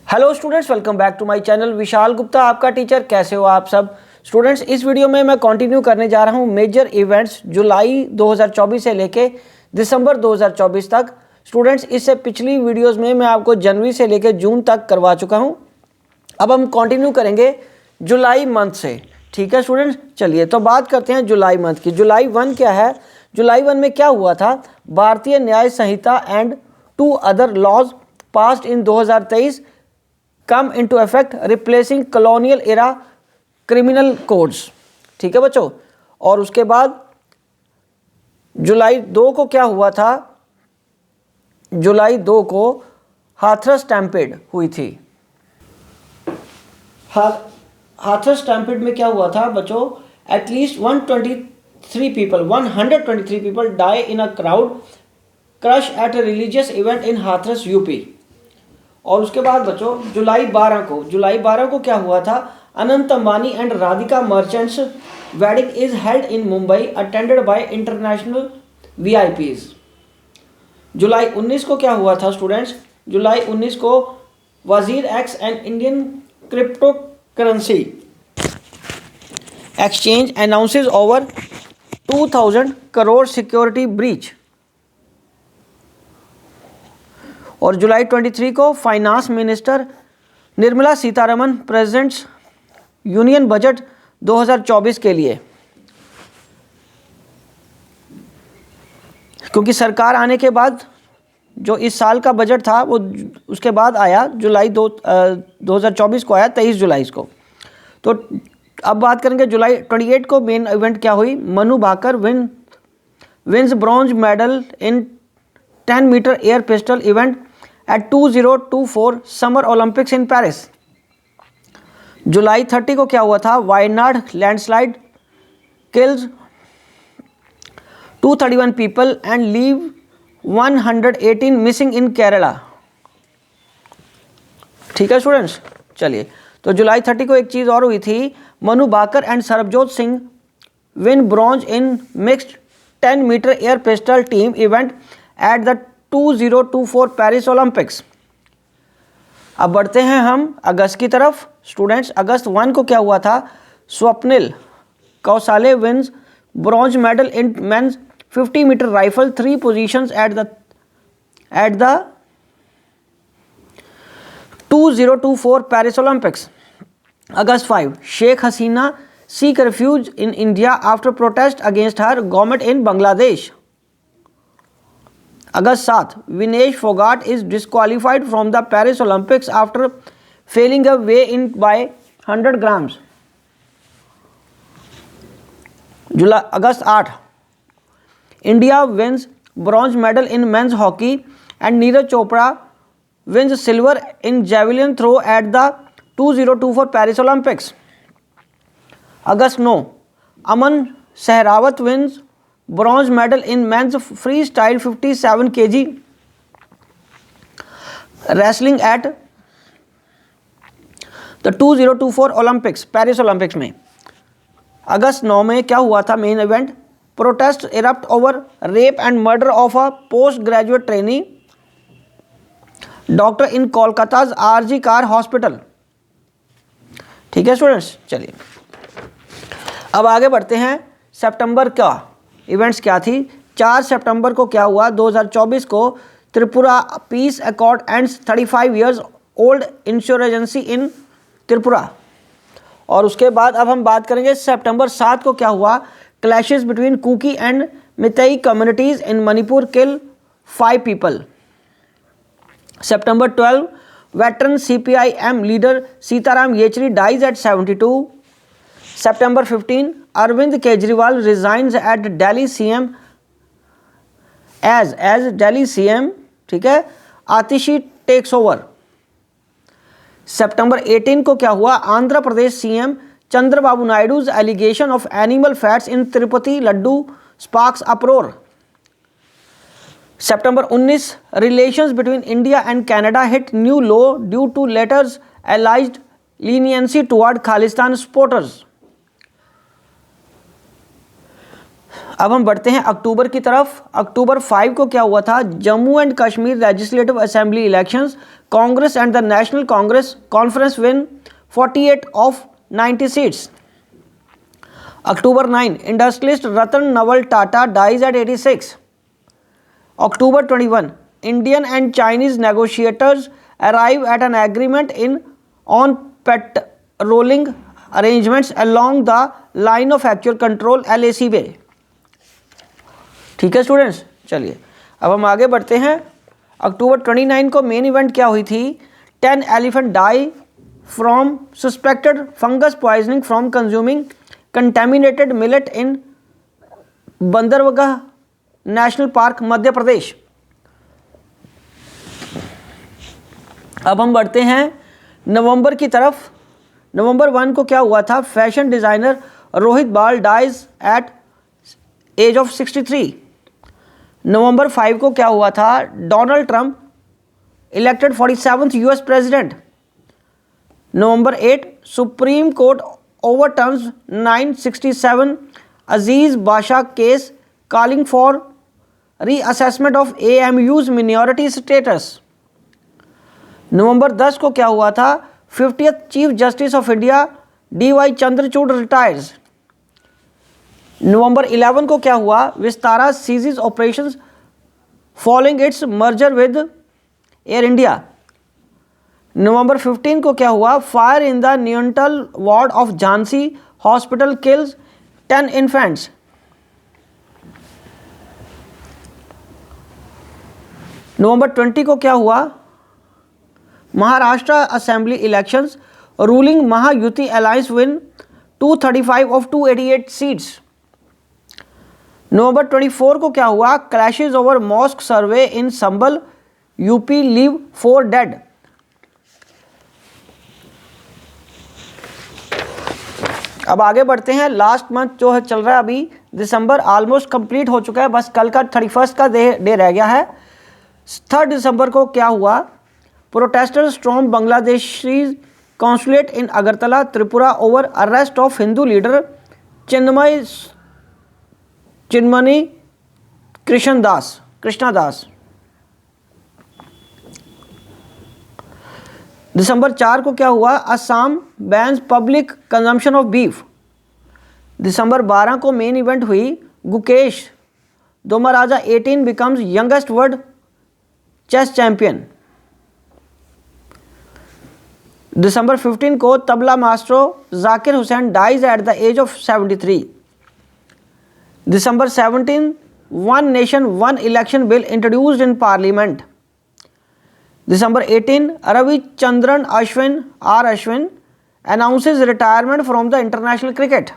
Hello students, welcome back to my channel. Vishal Gupta आपका teacher. कैसे हो आप सब स्टूडेंट्स? इस वीडियो में मैं कंटिन्यू करने जा रहा हूं मेजर इवेंट्स जुलाई 2024 से लेके दिसंबर 2024 तक। स्टूडेंट्स, इससे पिछली वीडियोस में मैं आपको जनवरी से लेकर जून तक करवा चुका हूं। अब हम कंटिन्यू करेंगे जुलाई मंथ से। ठीक है स्टूडेंट्स, चलिए तो बात करते हैं जुलाई मंथ की। जुलाई 1 क्या है? जुलाई 1 में क्या हुआ था? Bharatiya Nyaya Sanhita and 2 other laws passed in 2023 come into effect replacing colonial era criminal codes. ठीक है बच्चों। और उसके बाद जुलाई 2 को क्या हुआ था? जुलाई 2 को हाथरस स्टैम्पेड हुई थी। हाथरस स्टैम्पेड में क्या हुआ था बच्चों? At least 123 people die in a crowd crush at a religious event in Hathras UP. और उसके बाद बच्चों जुलाई 12 को क्या हुआ था? Anant Ambani and Radhika Merchant's wedding is held in Mumbai attended by international VIPs। जुलाई 19 को क्या हुआ था स्टूडेंट्स? जुलाई 19 को वजीर x and Indian crypto currency exchange announces over 2000 crore security breach. और जुलाई 23 को finance minister Nirmala Sitharaman presents union budget 2024 के लिए। क्योंकि सरकार आने के बाद जो इस साल का बजट था वो उसके बाद आया, जुलाई 2024 को आया, 23 जुलाई को। तो अब बात करेंगे जुलाई 28 को मेन इवेंट क्या हुई? Manu Bhaker wins bronze medal in 10 metre air pistol event at 2024 summer Olympics in Paris. जुलाई 30 को क्या हुआ था? Wayanad landslide kills 231 people and leave 118 missing in Kerala. ठीक है स्टूडेंट्स, चलिए तो जुलाई 30 को एक चीज़ और हुई थी। Manu Bhaker and Sarabjot Singh win bronze in mixed 10 metre air pistol team event at the 2024 Paris Olympics. अब बढ़ते हैं हम अगस्त की तरफ। स्टूडेंट्स, अगस्त 1 को क्या हुआ था? Swapnil Kusale wins bronze medal in men's 50 metre rifle 3 positions at the 2024 Paris Olympics. अगस्त 5 Sheikh Hasina seek refuge in India after protest against her government in Bangladesh. अगस्त 7 Vinesh Phogat is disqualified from the Paris Olympics after failing a weigh in by 100 grams. अगस्त 8 India wins bronze medal in men's hockey and Neeraj Chopra wins silver in javelin throw at the 2024 Paris Olympics. August 9 Aman Sehrawat wins bronze medal in men's freestyle 57 kg wrestling at the 2024 Olympics Paris Olympics में। अगस्त 9 में क्या हुआ था? Main event protest erupt over rape and murder of a post graduate trainee doctor in Kolkata's RG Kar hospital. ठीक है students, चलिए अब आगे बढ़ते हैं। सितंबर का इवेंट्स क्या थी? 4 सितंबर को क्या हुआ? 2024 को Tripura peace accord ends 35 years old insurgency in Tripura. और उसके बाद अब हम बात करेंगे सितंबर 7 को क्या हुआ? Clashes between Kuki and Meitei communities in Manipur kill 5 people. September 12 veteran CPIM leader Sitaram Yechury dies at 72। September 15 Arvind Kejriwal resigns at Delhi CM as Delhi CM। ठीक है, आतिशी टेक्स ओवर। September 18 को क्या हुआ? Andhra Pradesh CM Chandrababu Naidu's allegation of animal fats in Tirupati laddu sparks uproar. September 19 relations between India and Canada hit new low due to letters alleged leniency toward Khalistan supporters. अब हम बढ़ते हैं अक्टूबर की तरफ। अक्टूबर 5 को क्या हुआ था? Jammu and Kashmir legislative assembly elections, Congress and the national Congress conference win 48 of 90 seats. October 9, industrialist Ratan Naval Tata dies at 86. October 21, Indian and Chinese negotiators arrive at an agreement on patrolling arrangements along the line of actual control LAC वे। ठीक है students, चलिए अब हम आगे बढ़ते हैं। अक्टूबर 29 को main event क्या हुई थी? 10 elephant die from suspected fungus poisoning from consuming contaminated millet in Bandhavgarh national park, Madhya Pradesh. अब हम बढ़ते हैं नवंबर की तरफ। नवंबर 1 को क्या हुआ था? Fashion designer Rohit Bal dies at age of 63। नवंबर 5 को क्या हुआ था? Donald Trump elected 47th US president. नवंबर 8, Supreme Court overturns 967 Aziz Basha case calling for reassessment of AMU's minority status। नवंबर 10 को क्या हुआ था? 50th chief justice of India DY Chandrachud retires. नवंबर 11 को क्या हुआ? Vistara ceases operations following its merger with Air India. नवंबर 15 को क्या हुआ? Fire in the neonatal ward of Jhansi hospital kills 10 infants. नवंबर 20 को क्या हुआ? Maharashtra assembly elections, ruling Mahayuti alliance win 235 of 288 seats. नवंबर 24 को क्या हुआ? क्लैशेज ओवर मॉस्क सर्वे इन संभल यूपी लीव 4 डेड। अब आगे बढ़ते हैं। लास्ट मंथ जो है चल रहा है अभी, दिसंबर ऑलमोस्ट कंप्लीट हो चुका है, बस कल का 31 का डे रह गया है। 3 दिसंबर को क्या हुआ? Protesters storm Bangladeshi consulate in Agartala Tripura over arrest of Hindu leader Chinmoy Krishnadas. दिसंबर 4 को क्या हुआ? Assam bans public consumption of beef. दिसंबर 12 को मेन इवेंट हुई, Gukesh Dommaraju 18 becomes youngest world chess champion. दिसंबर 15 को tabla maestro Zakir Hussain dies at the age of 73। दिसंबर 17, one nation one election bill introduced in parliament. December 18, Ravichandran Ashwin announces retirement from the international cricket।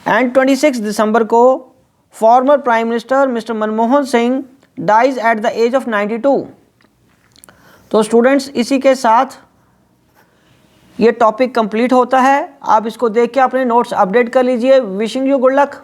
And 26 दिसंबर को former Prime Minister Mr. Manmohan Singh dies at the age of 92। तो students इसी के साथ ये topic complete होता है। आप इसको देख के अपने नोट्स अपडेट कर लीजिए। Wishing you good luck.